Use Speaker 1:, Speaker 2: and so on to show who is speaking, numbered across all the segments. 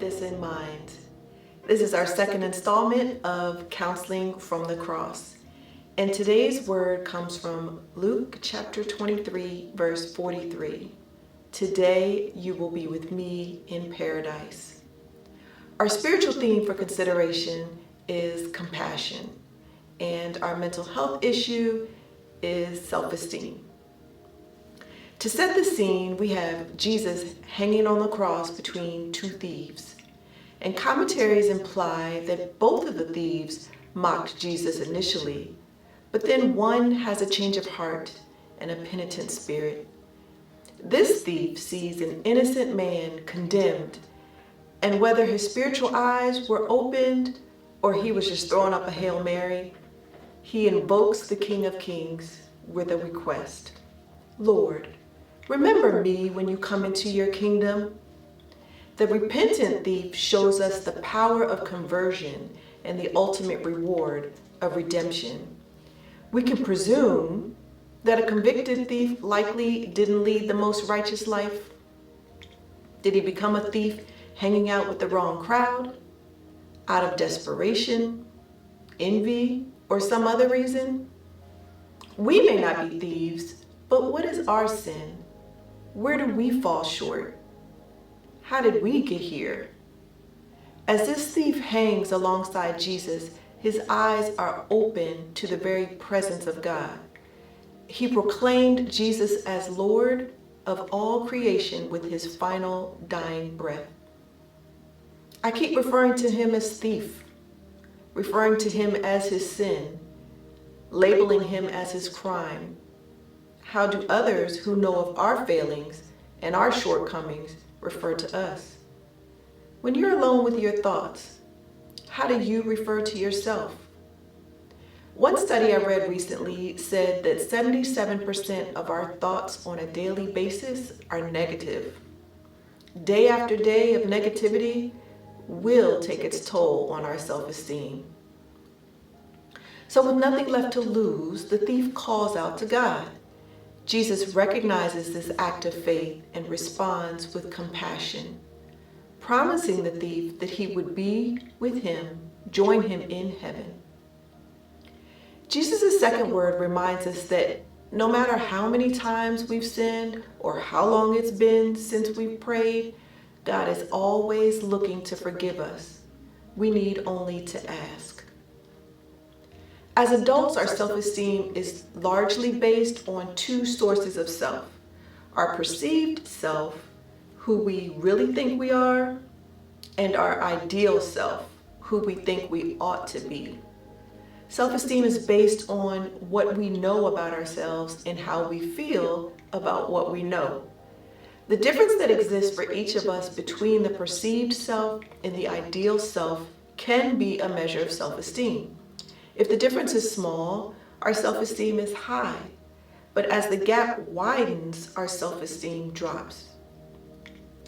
Speaker 1: this in mind. This is our second installment of Counseling from the Cross. And today's word comes from Luke chapter 23, verse 43. Today you will be with me in paradise. Our spiritual theme for consideration is compassion, and our mental health issue is self-esteem. To set the scene, we have Jesus hanging on the cross between two thieves. And commentaries imply that both of the thieves mocked Jesus initially, but then one has a change of heart and a penitent spirit. This thief sees an innocent man condemned, and whether his spiritual eyes were opened or he was just throwing up a Hail Mary, he invokes the King of Kings with a request. Lord, remember me when you come into your kingdom. The repentant thief shows us the power of conversion and the ultimate reward of redemption. We can presume that a convicted thief likely didn't lead the most righteous life. Did he become a thief hanging out with the wrong crowd, out of desperation, envy, or some other reason? We may not be thieves, but what is our sin? Where do we fall short? How did we get here? As this thief hangs alongside Jesus, his eyes are open to the very presence of God. He proclaimed Jesus as Lord of all creation with his final dying breath. I keep referring to him as thief, referring to him as his sin, labeling him as his crime. How do others who know of our failings and our shortcomings refer to us? When you're alone with your thoughts, how do you refer to yourself? One study I read recently said that 77% of our thoughts on a daily basis are negative. Day after day of negativity will take its toll on our self-esteem. So with nothing left to lose, the thief calls out to God. Jesus recognizes this act of faith and responds with compassion, promising the thief that he would be with him, join him in heaven. Jesus' second word reminds us that no matter how many times we've sinned or how long it's been since we've prayed, God is always looking to forgive us. We need only to ask. As adults, our self-esteem is largely based on two sources of self: our perceived self, who we really think we are, and our ideal self, who we think we ought to be. Self-esteem is based on what we know about ourselves and how we feel about what we know. The difference that exists for each of us between the perceived self and the ideal self can be a measure of self-esteem. If the difference is small, our self-esteem is high. But as the gap widens, our self-esteem drops.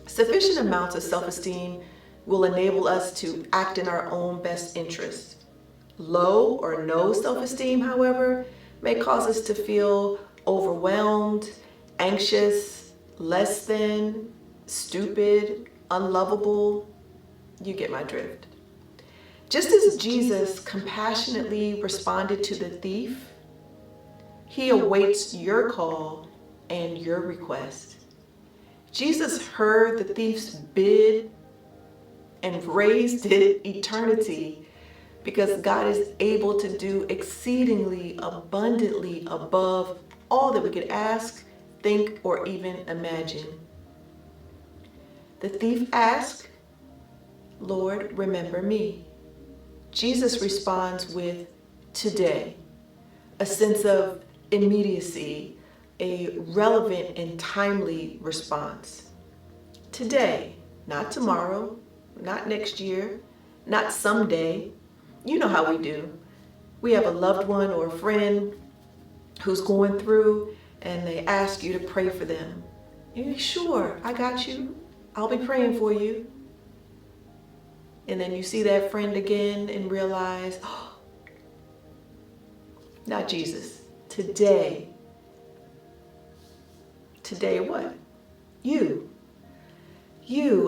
Speaker 1: Sufficient amounts of self-esteem will enable us to act in our own best interest. Low or no self-esteem, however, may cause us to feel overwhelmed, anxious, less than, stupid, unlovable. You get my drift. Just as Jesus compassionately responded to the thief, he awaits your call and your request. Jesus heard the thief's bid and raised it eternity because God is able to do exceedingly abundantly above all that we could ask, think, or even imagine. The thief asked, Lord, remember me. Jesus responds with today, a sense of immediacy, a relevant and timely response. Today, not tomorrow, not next year, not someday. You know how we do. We have a loved one or a friend who's going through and they ask you to pray for them. You're sure, I got you. I'll be praying for you. And then you see that friend again and realize, oh, not Jesus. Today. Today what? You,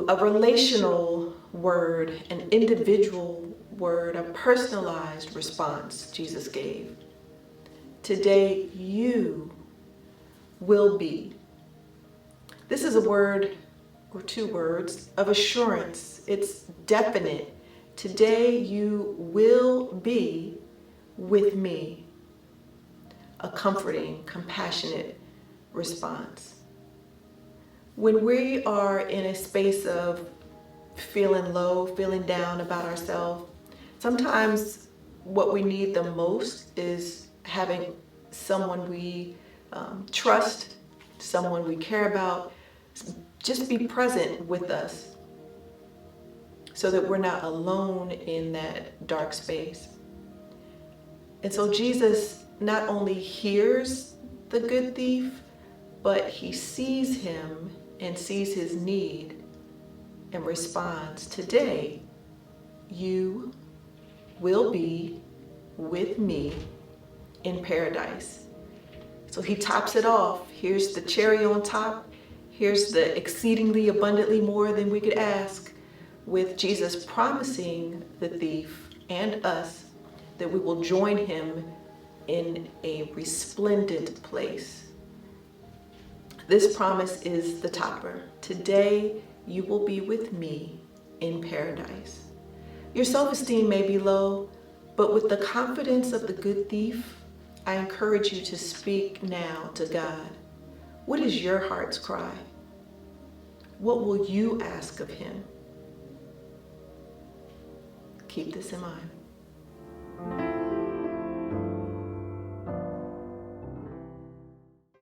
Speaker 1: a relational word, an individual word, a personalized response Jesus gave. Today you will be. This is a word or two words of assurance. It's definite. Today you will be with me. A comforting, compassionate response. When we are in a space of feeling low, feeling down about ourselves, sometimes what we need the most is having someone we trust, someone we care about, just be present with us so that we're not alone in that dark space. And so Jesus not only hears the good thief, but he sees him and sees his need and responds. Today, you will be with me in paradise. So he tops it off. Here's the cherry on top. Here's the exceedingly abundantly more than we could ask, with Jesus promising the thief and us that we will join him in a resplendent place. This promise is the topper. Today, you will be with me in paradise. Your self-esteem may be low, but with the confidence of the good thief, I encourage you to speak now to God. What is your heart's cry? What will you ask of him? Keep this in mind.